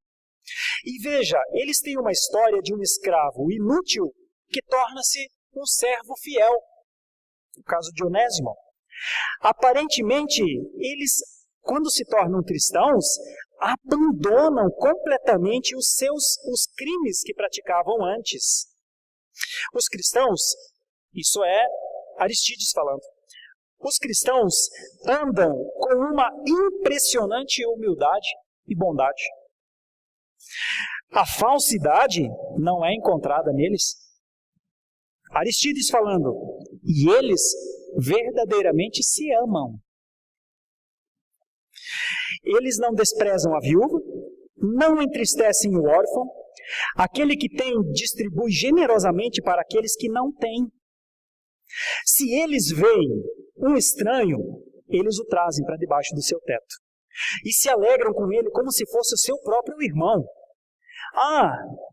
E veja, eles têm uma história de um escravo inútil que torna-se um servo fiel. No caso de Onésimo. Aparentemente, eles, quando se tornam cristãos, abandonam completamente os crimes que praticavam antes. Os cristãos, isso é Aristides falando, os cristãos andam com uma impressionante humildade e bondade. A falsidade não é encontrada neles. Aristides falando, e eles verdadeiramente se amam. Eles não desprezam a viúva, não entristecem o órfão, aquele que tem distribui generosamente para aqueles que não têm. Se eles veem um estranho, eles o trazem para debaixo do seu teto e se alegram com ele como se fosse o seu próprio irmão.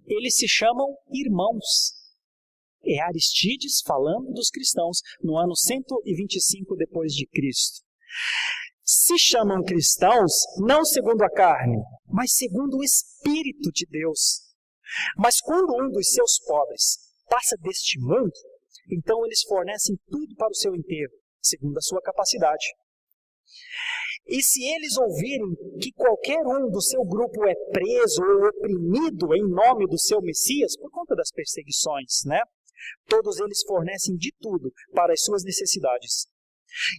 Eles se chamam irmãos. É Aristides falando dos cristãos no ano 125 depois de Cristo. Se chamam cristãos não segundo a carne, mas segundo o Espírito de Deus. Mas quando um dos seus pobres passa deste mundo, então eles fornecem tudo para o seu enterro, segundo a sua capacidade. E se eles ouvirem que qualquer um do seu grupo é preso ou oprimido em nome do seu Messias, por conta das perseguições, todos eles fornecem de tudo para as suas necessidades.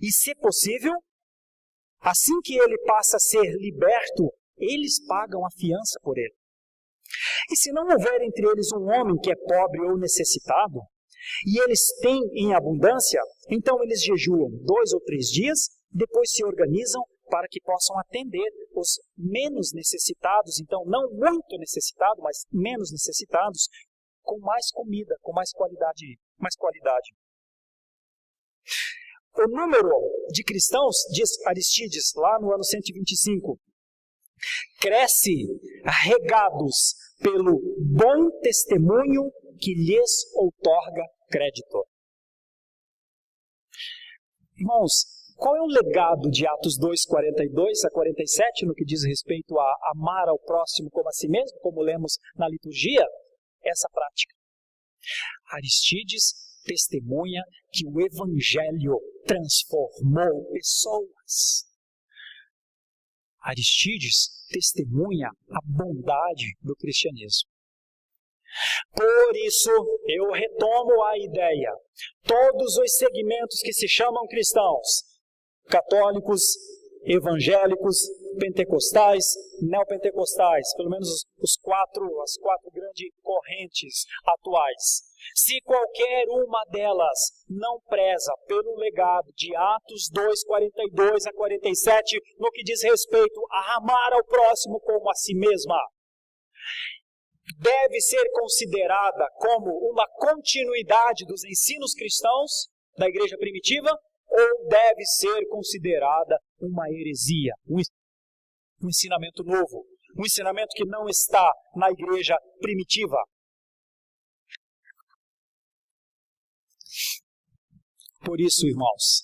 E se possível, assim que ele passa a ser liberto, eles pagam a fiança por ele. E se não houver entre eles um homem que é pobre ou necessitado, e eles têm em abundância, então eles jejuam 2 ou 3 dias depois se organizam para que possam atender os menos necessitados, então não muito necessitados, mas menos necessitados, com mais comida, com mais qualidade. O número de cristãos, diz Aristídeis, lá no ano 125, cresce regados pelo bom testemunho que lhes outorga crédito. Irmãos, qual é o legado de Atos 2, 42 a 47, no que diz respeito a amar ao próximo como a si mesmo, como lemos na liturgia? Essa prática. Aristides testemunha que o Evangelho transformou pessoas. Aristides testemunha a bondade do cristianismo. Por isso, eu retomo a ideia. Todos os segmentos que se chamam cristãos, católicos, evangélicos, pentecostais, neopentecostais, pelo menos as quatro grandes correntes atuais. Se qualquer uma delas não preza pelo legado de Atos 2, 42 a 47, no que diz respeito a amar ao próximo como a si mesma, deve ser considerada como uma continuidade dos ensinos cristãos da igreja primitiva, ou deve ser considerada uma heresia, um ensinamento novo, um ensinamento que não está na igreja primitiva. Por isso, irmãos,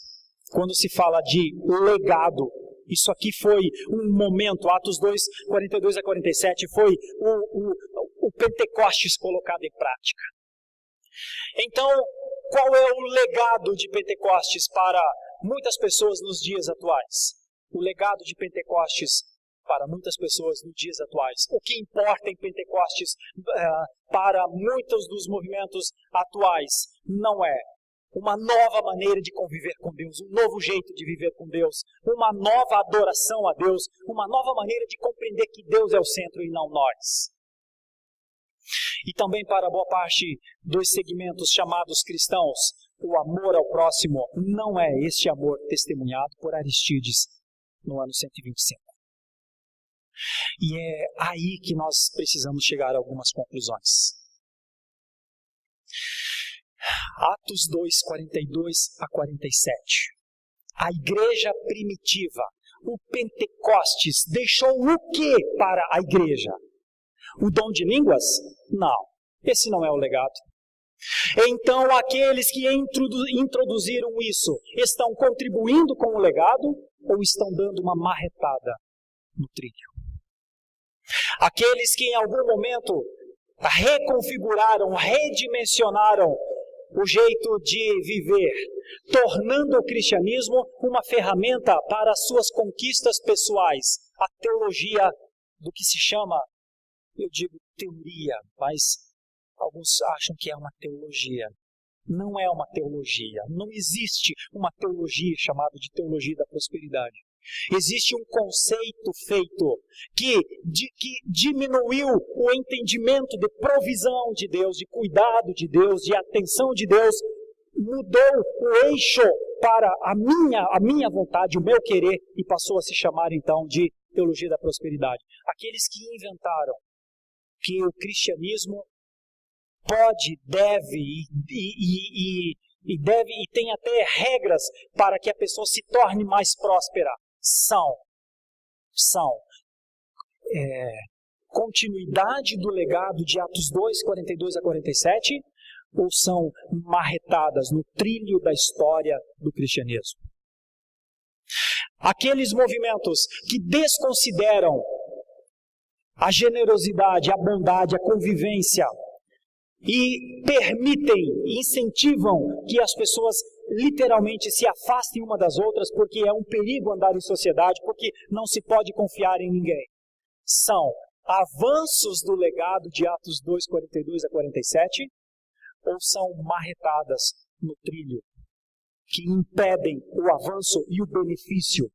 quando se fala de legado, isso aqui foi um momento, Atos 2, 42 a 47, foi o Pentecostes colocado em prática. Então, qual é o legado de Pentecostes para muitas pessoas nos dias atuais? O legado de Pentecostes para muitas pessoas nos dias atuais. O que importa em Pentecostes para muitos dos movimentos atuais não é uma nova maneira de conviver com Deus, um novo jeito de viver com Deus, uma nova adoração a Deus, uma nova maneira de compreender que Deus é o centro e não nós. E também para boa parte dos segmentos chamados cristãos, o amor ao próximo não é este amor testemunhado por Aristides no ano 125. E é aí que nós precisamos chegar a algumas conclusões. Atos 2, 42 a 47. A igreja primitiva, o Pentecostes, deixou o que para a igreja? O dom de línguas? Não, esse não é o legado. Então, aqueles que introduziram isso, estão contribuindo com o legado ou estão dando uma marretada no trilho? Aqueles que em algum momento reconfiguraram, redimensionaram o jeito de viver, tornando o cristianismo uma ferramenta para as suas conquistas pessoais, a teologia do que se chama, eu digo teoria, mas alguns acham que é uma teologia. Não é uma teologia. Não existe uma teologia chamada de teologia da prosperidade. Existe um conceito feito que diminuiu o entendimento de provisão de Deus, de cuidado de Deus, de atenção de Deus, mudou o eixo para a minha vontade, o meu querer, e passou a se chamar então de teologia da prosperidade. Aqueles que inventaram que o cristianismo pode, deve e tem até regras para que a pessoa se torne mais próspera, são continuidade do legado de Atos 2, 42 a 47, ou são marretadas no trilho da história do cristianismo? Aqueles movimentos que desconsideram a generosidade, a bondade, a convivência e permitem, incentivam que as pessoas literalmente se afastem uma das outras porque é um perigo andar em sociedade, porque não se pode confiar em ninguém. São avanços do legado de Atos 2, 42 a 47 ou são marretadas no trilho que impedem o avanço e o benefício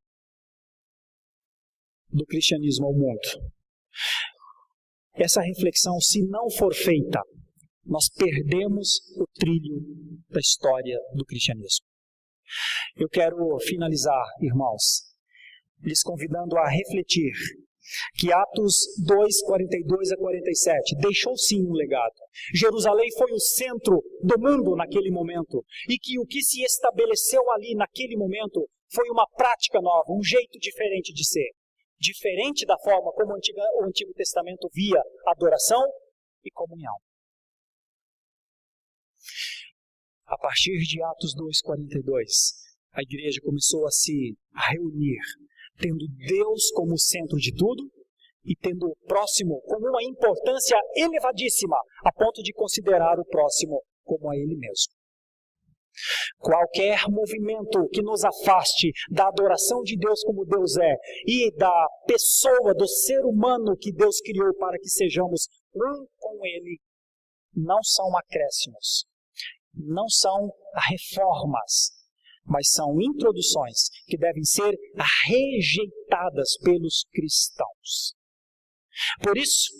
do cristianismo ao mundo? Essa reflexão, se não for feita, nós perdemos o trilho da história do cristianismo. Eu quero finalizar, irmãos, lhes convidando a refletir que Atos 2, 42 a 47 deixou sim um legado. Jerusalém foi o centro do mundo naquele momento, e que o que se estabeleceu ali naquele momento foi uma prática nova, um jeito diferente de ser. Diferente da forma como o Antigo Testamento via adoração e comunhão. A partir de Atos 2, 42, a igreja começou a se reunir, tendo Deus como centro de tudo e tendo o próximo como uma importância elevadíssima, a ponto de considerar o próximo como a ele mesmo. Qualquer movimento que nos afaste da adoração de Deus como Deus é e da pessoa, do ser humano que Deus criou para que sejamos um com Ele, não são acréscimos, não são reformas, mas são introduções que devem ser rejeitadas pelos cristãos. Por isso,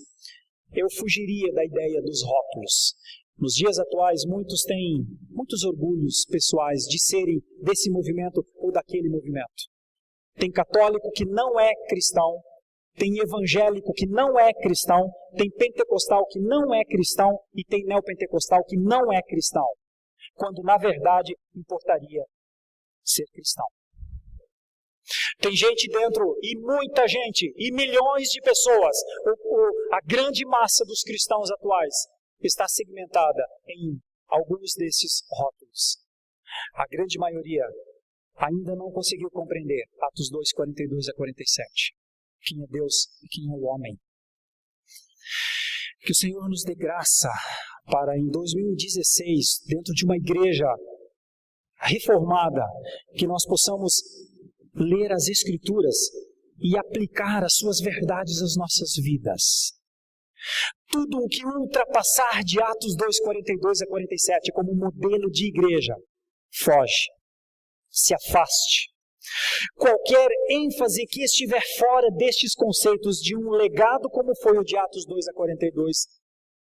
eu fugiria da ideia dos rótulos. Nos dias atuais, muitos têm muitos orgulhos pessoais de serem desse movimento ou daquele movimento. Tem católico que não é cristão, tem evangélico que não é cristão, tem pentecostal que não é cristão e tem neopentecostal que não é cristão, quando na verdade importaria ser cristão. Tem gente dentro, e muita gente, e milhões de pessoas, a grande massa dos cristãos atuais está segmentada em alguns desses rótulos. A grande maioria ainda não conseguiu compreender Atos 2, 42 a 47. Quem é Deus e quem é o homem. Que o Senhor nos dê graça para em 2016, dentro de uma igreja reformada, que nós possamos ler as Escrituras e aplicar as suas verdades às nossas vidas. Tudo o que ultrapassar de Atos 2, 42 a 47 como modelo de igreja, foge, se afaste. Qualquer ênfase que estiver fora destes conceitos de um legado como foi o de Atos 2 a 42,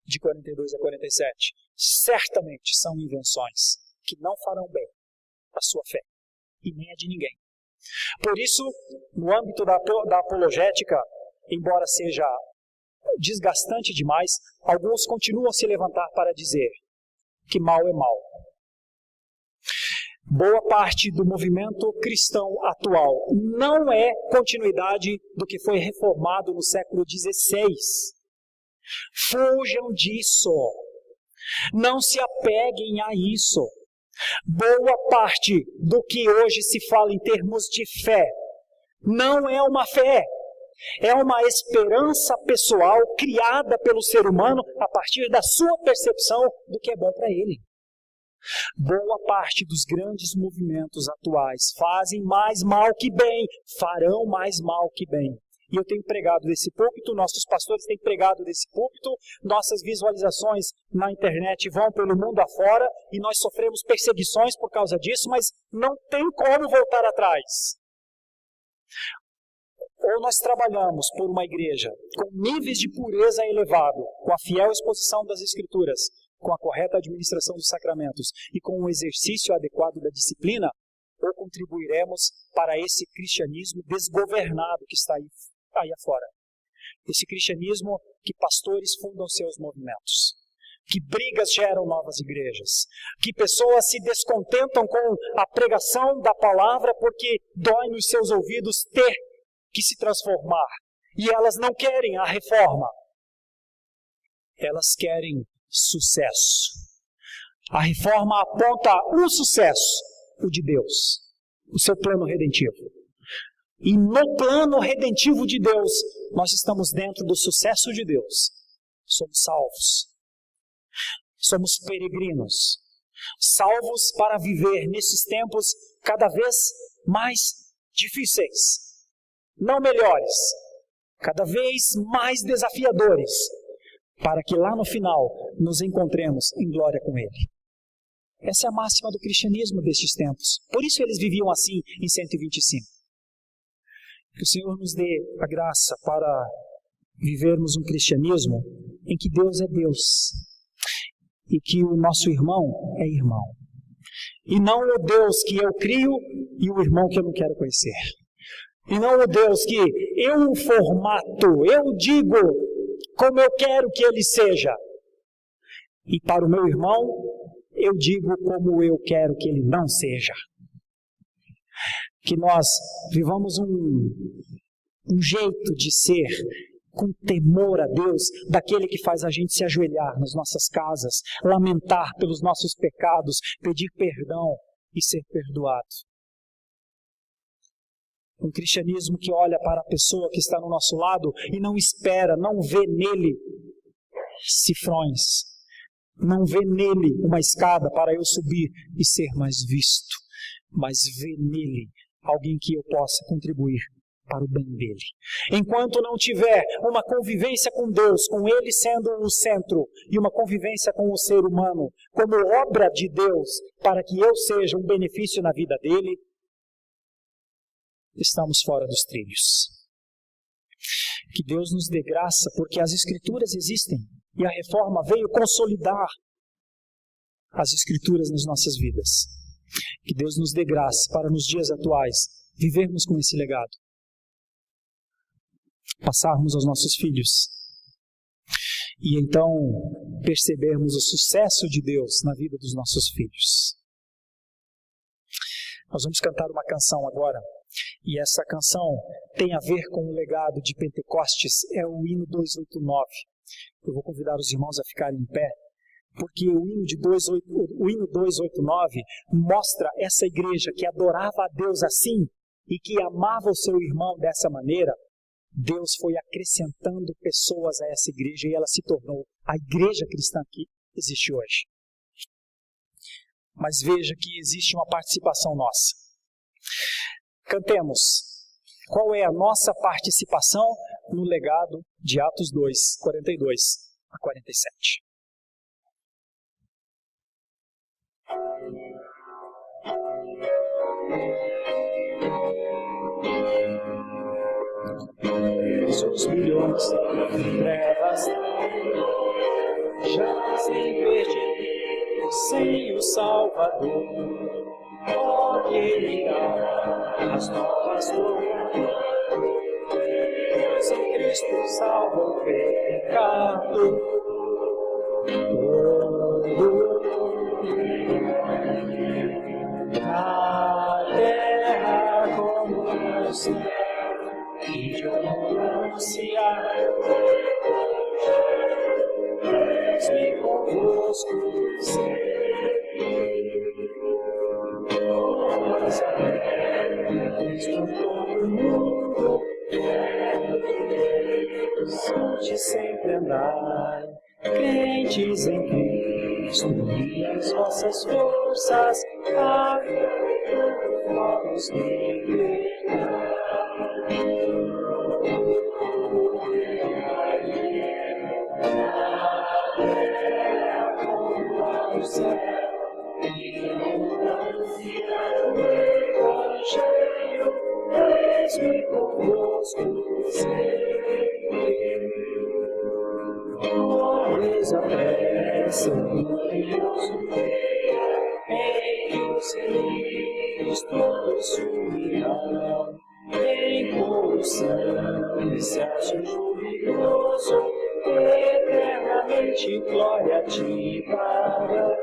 de 42 a 47, certamente são invenções que não farão bem à sua fé e nem a de ninguém. Por isso, no âmbito da apologética, embora seja desgastante demais, alguns continuam a se levantar para dizer que mal é mal. Boa parte do movimento cristão atual não é continuidade do que foi reformado no século XVI. Fujam disso. Não se apeguem a isso. Boa parte do que hoje se fala em termos de fé não é uma fé. É uma esperança pessoal criada pelo ser humano a partir da sua percepção do que é bom para ele. Boa parte dos grandes movimentos atuais fazem mais mal que bem, farão mais mal que bem. E eu tenho pregado desse púlpito, nossos pastores têm pregado desse púlpito, nossas visualizações na internet vão pelo mundo afora e nós sofremos perseguições por causa disso, mas não tem como voltar atrás. Ou nós trabalhamos por uma igreja com níveis de pureza elevado, com a fiel exposição das Escrituras, com a correta administração dos sacramentos e com o exercício adequado da disciplina, ou contribuiremos para esse cristianismo desgovernado que está aí afora. Esse cristianismo que pastores fundam seus movimentos, que brigas geram novas igrejas, que pessoas se descontentam com a pregação da palavra porque dói nos seus ouvidos ter que se transformar. E elas não querem a reforma. Elas querem sucesso. A reforma aponta um sucesso, o de Deus, o seu plano redentivo. E no plano redentivo de Deus, nós estamos dentro do sucesso de Deus. Somos salvos. Somos peregrinos. Salvos para viver nesses tempos cada vez mais difíceis. Não melhores, cada vez mais desafiadores, para que lá no final nos encontremos em glória com Ele. Essa é a máxima do cristianismo destes tempos. Por isso eles viviam assim em 125. Que o Senhor nos dê a graça para vivermos um cristianismo em que Deus é Deus e que o nosso irmão é irmão. E não o Deus que eu crio e o irmão que eu não quero conhecer. E não o Deus que eu formato, eu digo como eu quero que ele seja. E para o meu irmão, eu digo como eu quero que ele não seja. Que nós vivamos um jeito de ser com temor a Deus, daquele que faz a gente se ajoelhar nas nossas casas, lamentar pelos nossos pecados, pedir perdão e ser perdoado. Um cristianismo que olha para a pessoa que está no nosso lado e não espera, não vê nele cifrões, não vê nele uma escada para eu subir e ser mais visto, mas vê nele alguém que eu possa contribuir para o bem dele. Enquanto não tiver uma convivência com Deus, com ele sendo o centro, e uma convivência com o ser humano como obra de Deus, para que eu seja um benefício na vida dele, estamos fora dos trilhos. Que Deus nos dê graça, porque as Escrituras existem, e a reforma veio consolidar as Escrituras nas nossas vidas. Que Deus nos dê graça para nos dias atuais vivermos com esse legado, passarmos aos nossos filhos e então percebermos o sucesso de Deus na vida dos nossos filhos. Nós vamos cantar uma canção agora, e essa canção tem a ver com o legado de Pentecostes, é o hino 289. Eu vou convidar os irmãos a ficarem em pé, porque o hino 289 mostra essa igreja que adorava a Deus assim e que amava o seu irmão dessa maneira. Deus foi acrescentando pessoas a essa igreja e ela se tornou a igreja cristã que existe hoje. Mas veja que existe uma participação nossa. Cantemos. Qual é a nossa participação no legado de Atos 2, 42 a 47? Os milhões de trevas já se perdido sem o Salvador. Oh, que irá as novas loucuras, pois em Cristo salva o pecado. Na terra como no céu, e de anunciar, me convosco estou todo mundo, onde sempre andar, crentes em Cristo, e as vossas forças a vos libertar. Desapressa o Deus em que os inimigos todos subirão em corrupção, excelso jubiloso, eternamente glória a ti para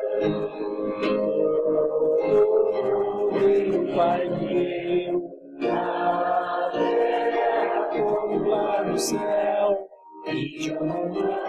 o Pai meu, na terra como lá no céu, e de uma